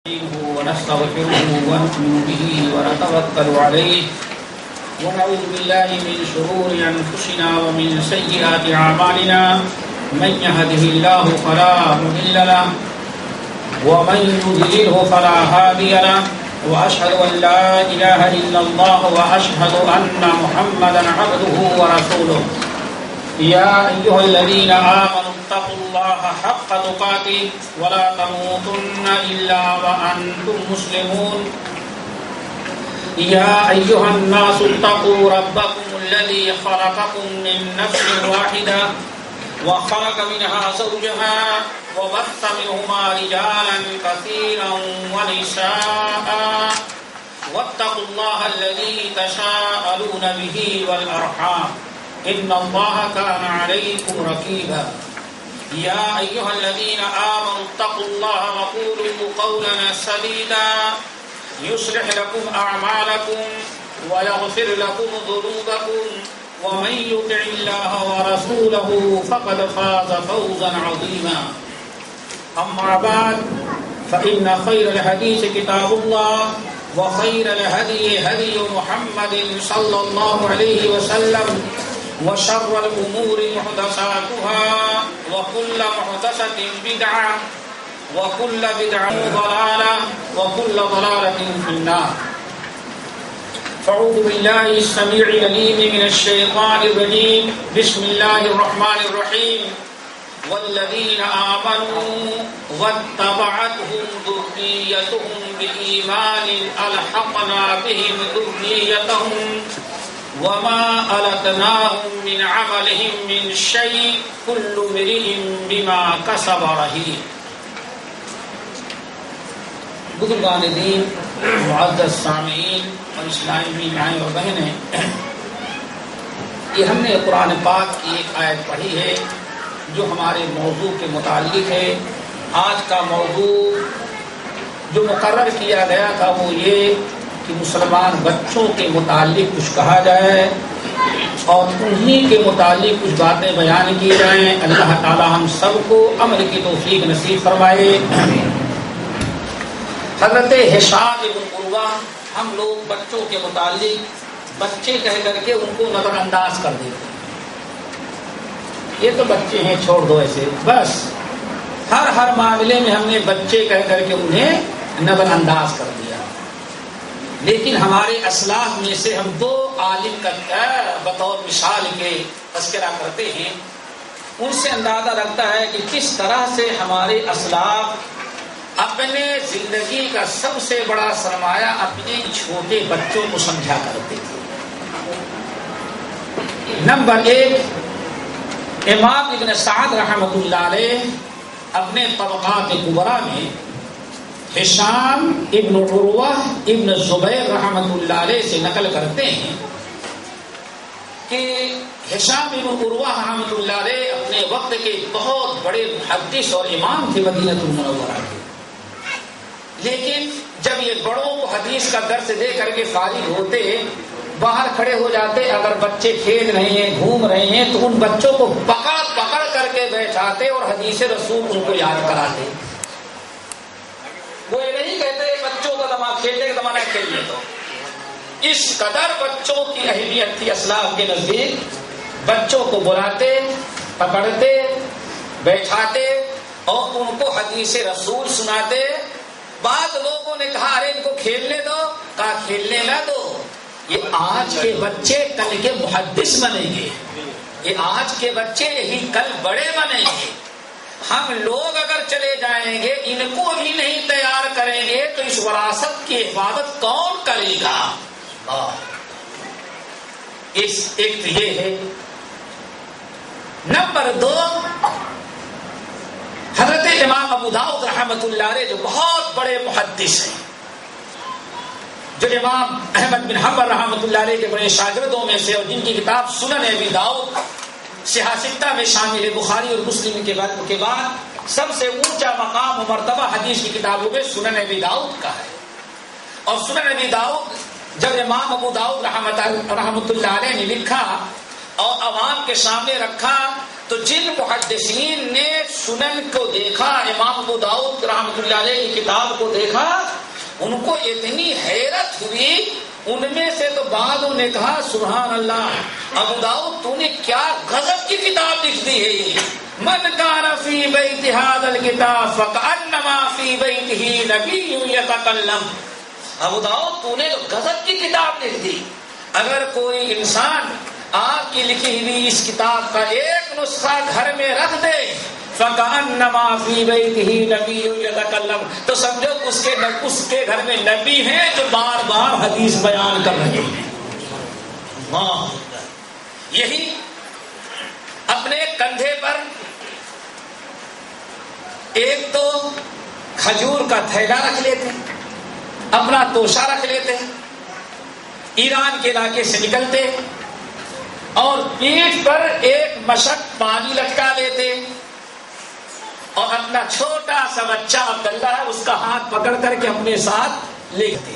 ونستغفره ونؤمن به ونتوكل عليه ونعوذ بالله من شرور أنفسنا ومن سيئات أعمالنا من يهده الله فلا مضل له ومن يضلله فلا هادي له وأشهد أن لا إله إلا الله وأشهد أن محمدا عبده ورسوله يا أيها الذين آمنوا اتقوا الله حق تقاته ولا تموتن إلا وأنتم مسلمون يا أيها الناس اتقوا ربكم الذي خلقكم من نفس واحدة وخلق منها زوجها وبث منهما رجالا كثيرا ونساء واتقوا الله الذي تساءلون به والأرحام إن الله كان عليكم رقيبا يا أيها الذين آمنوا اتقوا الله وقولوا قولا سديدا يصلح لكم أعمالكم ويغفر لكم ذنوبكم ومن يطع الله ورسوله فقد فاز فوزا عظيما أما بعد فإن خير الحديث كتاب الله وخير الهدي هدي محمد صلى الله عليه وسلم وشر الأمور محدثاتها وكل محدثة بدعة وكل بدعة ضلالة وكل ضلالة في النار فأعوذ بالله السميع العليم من الشيطان الرجيم بسم الله الرحمن الرحيم والذين آمنوا واتبعتهم ذريتهم بإيمان ألحقنا بهم ذريتهم وما ألتناهم من عملهم من شيء كل امرئ بما كسب رهين. بزرگان دین، معزز سامعین اور اسلامی بھائیوں اور بہنیں، یہ ہم نے قرآن پاک کی ایک آیت پڑھی ہے جو ہمارے موضوع کے متعلق ہے. آج کا موضوع جو مقرر کیا گیا تھا وہ یہ کہ مسلمان بچوں کے متعلق کچھ کہا جائے اور انہی کے متعلق کچھ باتیں بیان کی جائیں. اللہ تعالی ہم سب کو عمل کی توفیق نصیب فرمائے. حضرت ہشام بن عروہ، ہم لوگ بچوں کے متعلق بچے کہہ کر کے ان کو نظر انداز کر دیتے ہیں. یہ تو بچے ہیں، چھوڑ دو ایسے. بس ہر معاملے میں ہم نے بچے کہہ کر کے انہیں نظر انداز کر دیا. لیکن ہمارے اسلاف میں سے ہم دو عالم کا بطور مثال کے تذکرہ کرتے ہیں. ان سے اندازہ لگتا ہے کہ کس طرح سے ہمارے اسلاف اپنے زندگی کا سب سے بڑا سرمایہ اپنے چھوٹے بچوں کو سمجھا کرتے تھے. نمبر 1، امام ابن سعد رحمۃ اللہ علیہ اپنے طبقات کبریٰ میں ہشام ابن عروہ ابن زبیر رحمۃ اللہ علیہ سے نقل کرتے ہیں کہ ہشام ابن عروہ رحمۃ اللہ علیہ اپنے وقت کے بہت بڑے محدث اور امام تھے مدینہ المنورہ کے. لیکن جب یہ بڑوں کو حدیث کا درس دے کر کے فارغ ہوتے، باہر کھڑے ہو جاتے، اگر بچے کھیل رہے ہیں گھوم رہے ہیں تو ان بچوں کو پکڑ کر کے بیٹھاتے اور حدیث رسول ان کو یاد کراتے. وہ یہ نہیں کہتے بچوں کا زمانہ کھیلنے کا زمانہ کھیلنے دو. اس قدر بچوں کی اہمیت تھی اسلاف کے نزدیک. بچوں کو بلاتے، پکڑتے، بیٹھاتے اور ان کو حدیث رسول سناتے. بعض لوگوں نے کہا ارے ان کو کھیلنے دو، کہا کھیلنے نہ دو. یہ آج کے بچے کل کے محدث بنیں گے. یہ آج کے بچے یہی کل بڑے بنیں گے. ہم لوگ اگر چلے جائیں گے، ان کو بھی نہیں تیار کریں گے تو اس وراثت کی حفاظت کون کرے گا؟ ایک تو یہ ہے. نمبر 2، حضرت امام ابو داؤد رحمۃ اللہ علیہ جو بہت بڑے محدث ہیں، جو امام احمد بن حنبل رحمۃ اللہ علیہ کے بڑے شاگردوں میں سے اور جن کی کتاب سنن ابی داؤد سیاستہ میں شامل ہے، بخاری اور مسلم کے بعد سب سے اونچا مقام و مرتبہ حدیث کی کتابوں میں سنن ابی داؤد کا ہے. اور سنن ابی داؤد جب امام ابو داؤد رحمۃ اللہ علیہ نے لکھا اور عوام کے سامنے رکھا تو جن محدثین نے سنن کو دیکھا، امام ابو داؤد رحمۃ اللہ علیہ کی کتاب کو دیکھا، ان کو اتنی حیرت ہوئی، ان میں سے تو بعضوں نے کہا سبحان اللہ ابو داؤد تو نے کیا غضب کی کتاب لکھ دی ہے یہ، من کان فی بیت ھذا الکتاب فکأنما فی بیتہ نبی یتکلم۔ ابو داؤد تو نے غضب کی کتاب لکھ دی، اگر کوئی انسان آپ کی لکھی ہوئی اس کتاب کا ایک نسخہ گھر میں رکھ دے فَكَأَنَّمَا فِي بَيْتِهِ نَبِيٌّ يَتَكَلَّمُ، تو سمجھو اس کے گھر میں نبی ہیں جو بار بار حدیث بیان کر رہے ہیں۔ یہی اپنے کندھے پر ایک تو کھجور کا تھیلا رکھ لیتے، اپنا توشہ رکھ لیتے، ایران کے علاقے سے نکلتے اور پیٹھ پر ایک مشک پانی لٹکا لیتے اور اپنا چھوٹا سا بچہ عبداللہ ہے اس کا ہاتھ پکڑ کر کے اپنے ساتھ لے جاتے،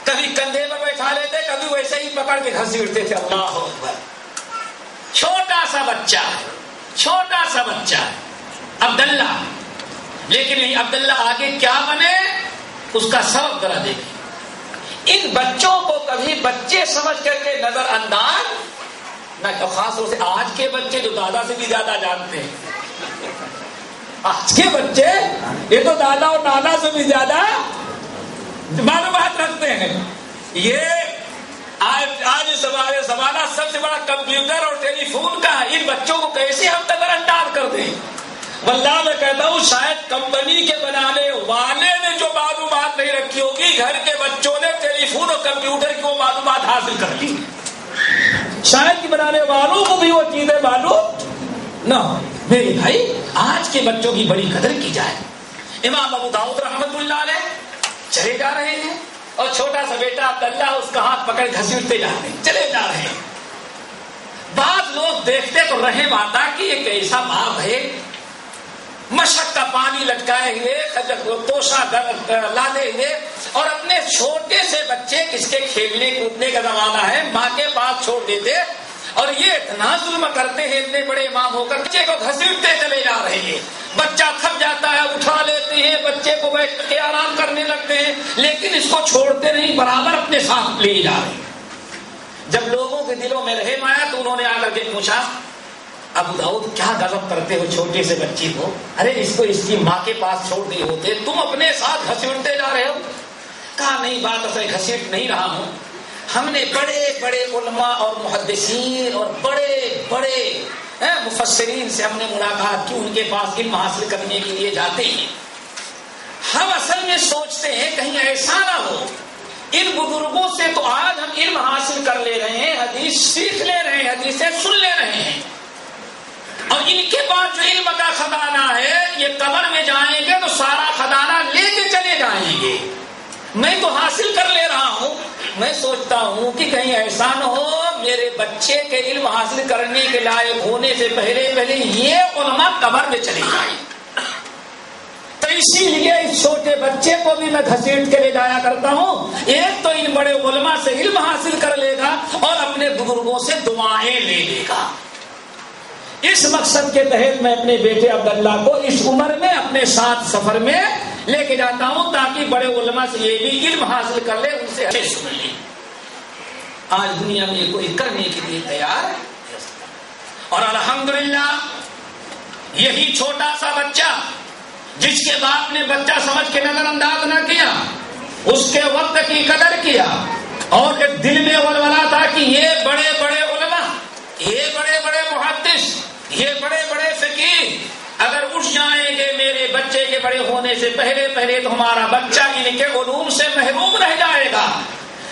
کبھی کندھے پر بیٹھا لیتے، کبھی ویسے ہی پکڑ کے گھسیٹتے تھے۔ اللہ اکبر، چھوٹا سا بچہ ہے عبداللہ، لیکن عبداللہ آگے کیا بنے اس کا سبب ذرا دیکھیں۔ ان بچوں کو کبھی بچے سمجھ کر کے نظر انداز نہ، خاص طور سے آج کے بچے جو دادا سے بھی زیادہ جانتے ہیں، آج کے بچے یہ تو دادا اور نانا سے بھی زیادہ معلومات رکھتے ہیں۔ یہ آج زمانہ سب سے بڑا کمپیوٹر اور ٹیلی فون کا ہے، ان بچوں کو کیسے ہم نظر انداز کر دیں؟ واللہ میں کہتا ہوں شاید کمپنی کے بنانے والے نے جو معلومات نہیں رکھی ہوگی، گھر کے بچوں نے ٹیلی فون اور کمپیوٹر کی وہ معلومات حاصل کر لی، شاید کہ بنانے والوں کو بھی وہ چیزیں معلوم نہ ہو۔ میرے بھائی آج کے بچوں کی بڑی قدر کی جائے۔ امام ابو داؤد رحمۃ اللہ علیہ چلے جا رہے ہیں اور چھوٹا سا بیٹا عبداللہ اس کا ہاتھ پکڑ گھسیٹتے جا رہے ہیں، چلے جا رہے ہیں۔ بعض لوگ دیکھتے تو رحم آتا کہ یہ کیسا باپ ہے، مشک کا پانی لٹکائے ہوئے، توشہ لادے ہوئے، اور اپنے چھوٹے سے بچے کس کے کھیلنے کودنے کا زمانہ ہے ماں کے پاس چھوڑ دیتے، اور یہ اتنا ظلم کرتے ہیں اتنے بڑے امام ہو کر بچے کو گھسیٹتے چلے جا رہے ہیں۔ بچہ تھک جاتا ہے، اٹھا لیتے ہیں بچے کو، بیٹھ کے آرام کرنے لگتے ہیں، لیکن اس کو چھوڑتے نہیں، برابر اپنے ساتھ لے جا رہے ہیں۔ جب لوگوں کے دلوں میں رحم آیا تو انہوں نے آ کر کے پوچھا ابو داؤد کیا غضب کرتے ہو چھوٹے سے بچے کو، ارے اس کو اس کی ماں کے پاس چھوڑ دیے ہوتے، تم اپنے ساتھ گھسیٹتے جا رہے ہو؟ کہا نہیں، بات اصل گھسیٹ نہیں رہا ہوں، ہم نے بڑے بڑے علماء اور محدثین اور بڑے بڑے مفسرین سے ہم نے ملاقات کی، ان کے پاس علم حاصل کرنے کے لیے جاتے ہیں، ہم اصل میں سوچتے ہیں کہیں ایسا نہ ہو ان بزرگوں سے تو آج ہم علم حاصل کر لے رہے ہیں، حدیث سیکھ لے رہے ہیں، حدیثیں سن لے رہے ہیں، اور ان کے پاس جو علم کا خزانہ ہے یہ قبر میں جائیں گے تو سارا خزانہ لے کے چلے جائیں گے، میں تو حاصل کر لے رہا ہوں۔ میں سوچتا ہوں کہ کہیں ایسا نہ ہو میرے بچے کے علم حاصل کرنے کے لائق ہونے سے پہلے یہ علماء قبر میں چلے جائیں، تو اسی لیے اس چھوٹے بچے کو بھی میں گھسیٹ کے لے جایا کرتا ہوں، ایک تو ان بڑے علماء سے علم حاصل کر لے گا اور اپنے بزرگوں سے دعائیں لے لے گا۔ اس مقصد کے تحت میں اپنے بیٹے عبداللہ کو اس عمر میں اپنے ساتھ سفر میں لے کے جاتا ہوں تاکہ بڑے علماء سے یہ بھی علم حاصل کر لے، ان سے اچھے سن لے۔ آج دنیا میں کوئی کرنے کے لیے تیار ہے، اور الحمدللہ یہی چھوٹا سا بچہ جس کے باپ نے بچہ سمجھ کے نظر انداز نہ کیا، اس کے وقت کی قدر کیا، اور ایک دل میں ولولہ تھا کہ یہ بڑے بڑے علماء، یہ بڑے بڑے محدث، یہ بڑے بڑے فقیہ اگر اٹھ جائیں گے میرے بچے کے بڑے ہونے سے پہلے تو ہمارا بچہ ان کے علوم سے محروم رہ جائے گا،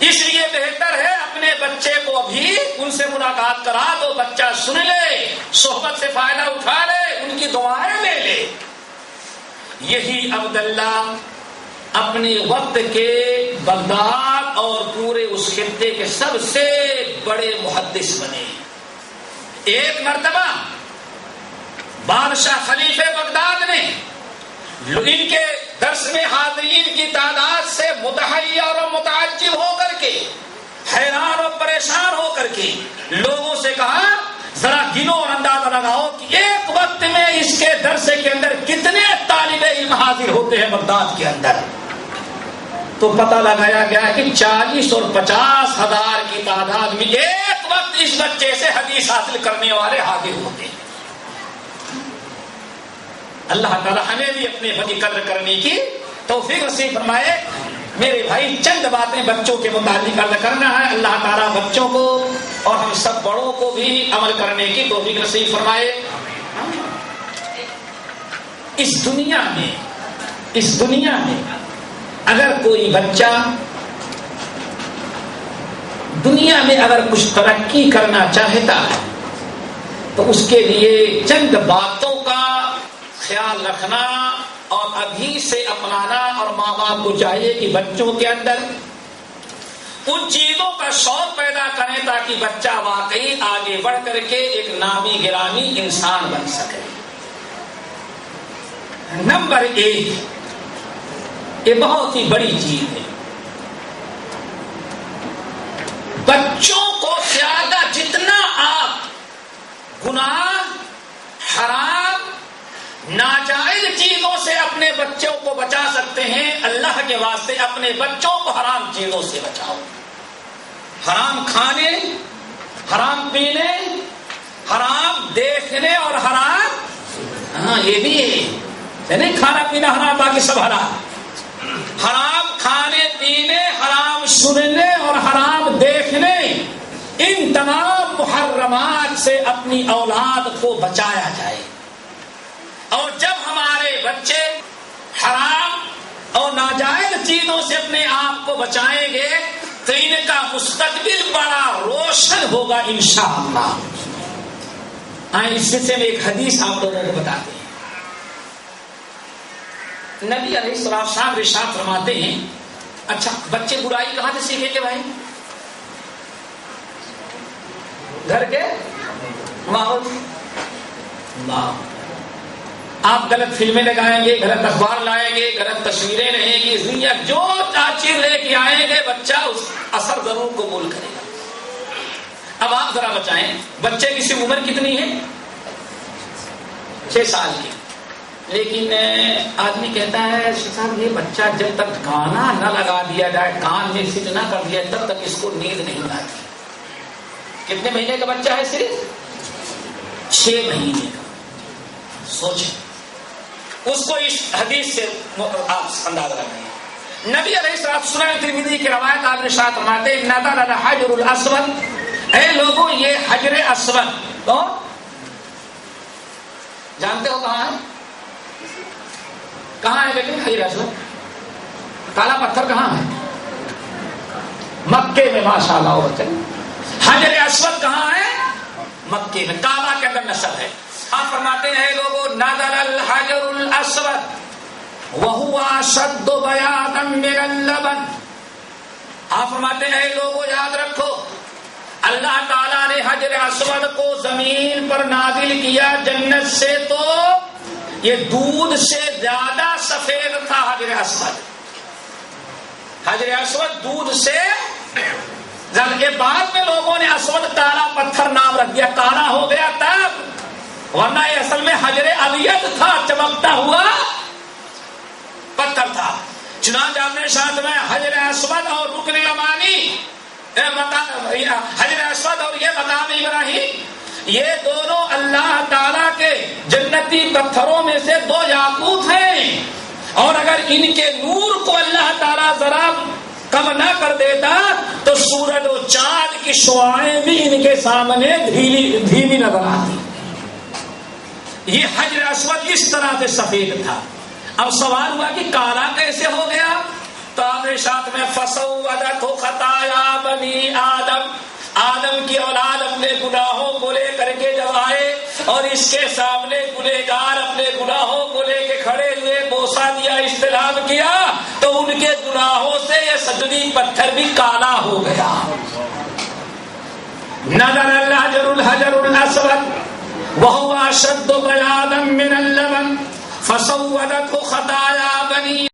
اس لیے بہتر ہے اپنے بچے کو ابھی ان سے ملاقات کرا دو، بچہ سن لے، صحبت سے فائدہ اٹھا لے، ان کی دعائیں لے لے۔ یہی عبداللہ اپنے وقت کے بغداد اور پورے اس خطے کے سب سے بڑے محدث بنے۔ ایک مرتبہ بادشاہ خلیفہ بغداد نے ان کے درس میں حاضرین کی تعداد سے متحیر اور متعجب ہو کر کے، حیران اور پریشان ہو کر کے لوگوں سے کہا ذرا گنو اور اندازہ لگاؤ کہ ایک وقت میں اس کے درسے کے اندر کتنے طالب علم حاضر ہوتے ہیں بغداد کے اندر. تو پتہ لگایا گیا کہ 40 اور 50 ہزار کی تعداد میں ایک وقت اس بچے سے حدیث حاصل کرنے والے حاضر ہوتے ہیں. اللہ تعالیٰ ہمیں بھی اپنے بڑی قدر کرنے کی توفیق نصیب فرمائے. میرے بھائی چند باتیں بچوں کے متعلق عرض کرنا ہے. اللہ تعالیٰ بچوں کو اور ہم سب بڑوں کو بھی عمل کرنے کی توفیق نصیب فرمائے. اس دنیا میں اگر کوئی بچہ دنیا میں اگر کچھ ترقی کرنا چاہتا ہے تو اس کے لیے چند باتوں کا خیال رکھنا اور ابھی سے اپنانا، اور ماں باپ کو چاہیے کہ بچوں کے اندر ان چیزوں کا شوق پیدا کریں تاکہ بچہ واقعی آگے بڑھ کر کے ایک نامی گرامی انسان بن سکے. نمبر 1، یہ بہت ہی بڑی چیز ہے. بچوں کو زیادہ جتنا آپ گناہ، حرام، ناجائز چیزوں سے اپنے بچوں کو بچا سکتے ہیں، اللہ کے واسطے اپنے بچوں کو حرام چیزوں سے بچاؤ. حرام کھانے، حرام پینے، حرام دیکھنے اور حرام یہ بھی ہے نہیں، کھانا پینا حرام، باقی سب حرام. حرام کھانے پینے، حرام سننے اور حرام دیکھنے، ان تمام محرمات سے اپنی اولاد کو بچایا جائے. اور جب ہمارے بچے حرام اور ناجائز چیزوں سے اپنے آپ کو بچائیں گے تو ان کا مستقبل بڑا روشن ہوگا انشاءاللہ. اس سلسلے میں ایک حدیث آپ لوگوں کو بتاتے ہیں. نبی علیہ السلام ارشاد فرماتے ہیں، اچھا بچے برائی کہاں سے سیکھیں گے بھائی؟ گھر کے ماحول. آپ غلط فلمیں لگائیں گے، غلط اخبار لائیں گے، غلط تصویریں رہیں گی، جو چیز لے کے آئیں گے بچہ اس اثر ضرور قبول کرے گا. اب آپ ذرا بچائیں، بچے کی صرف عمر کتنی ہے؟ 6 سال کی. لیکن آدمی کہتا ہے صاحب یہ بچہ جب تک گانا نہ لگا دیا جائے، کان میں فٹ نہ کر دیا تب تک اس کو نیند نہیں آتی. کتنے مہینے کا بچہ ہے؟ صرف 6 مہینے کا. سوچیں اس کو اس حدیث سے آپ اندازہ رکھیں. نبی علیہ الصلوۃ والسلام ترمذی کی روایت آپ ارشاد فرماتے ہیں، نزل الحجر الاسود، اے لوگوں یہ حجر اسود تو جانتے ہو کہاں ہے؟ کہاں ہے بیٹے حجر اسود؟ کالا پتھر کہاں ہے؟ مکے میں. ماشاءاللہ بچے، حجر اسود کہاں ہے؟ مکے میں، کعبہ کے اندر نصب ہے. آپ فرماتے ہیں لوگوں نزل الحجر الاسود وهو اشد بياضا من اللبن. آپ فرماتے ہیں لوگوں یاد رکھو اللہ تعالیٰ نے حجر اسود کو زمین پر نازل کیا جنت سے تو یہ دودھ سے زیادہ سفید تھا. حجر اسود، حجر اسود دودھ سے کے بعد میں لوگوں نے اسود کالا پتھر نام رکھ دیا، کالا ہو گیا تب، ورنہ یہ اصل میں حجر ابیض تھا، چمکتا ہوا پتھر تھا. چنانچہ آپ نے ساتھ میں حجر اسود اور رکن یمانی، حجر اسود اور یہ مقام ابراہیم، یہ دونوں اللہ تعالیٰ کے جنتی پتھروں میں سے 2 یاقوت ہیں. اور اگر ان کے نور کو اللہ تعالیٰ ذرا کم نہ کر دیتا تو سورج و چاند کی شعاعیں بھی ان کے سامنے دھیمی نظر آتی. یہ حجر اسود اس طرح سے سفید تھا. اب سوال ہوا کہ کالا کیسے ہو گیا؟ تو آپ نے ساتھ میں فسودتہ خطایا بنی آدم، آدم کی اولاد اپنے گناہوں کو لے کر کے جب آئے اور اس کے سامنے گنہگار اپنے گناہوں کو لے کے کھڑے ہوئے، بوسہ دیا، استلام کیا، تو ان کے گناہوں سے یہ سجدی پتھر بھی کالا ہو گیا. نزل الحجر الاسود وهو اشد بياضا من اللبن فسودته خطايا بني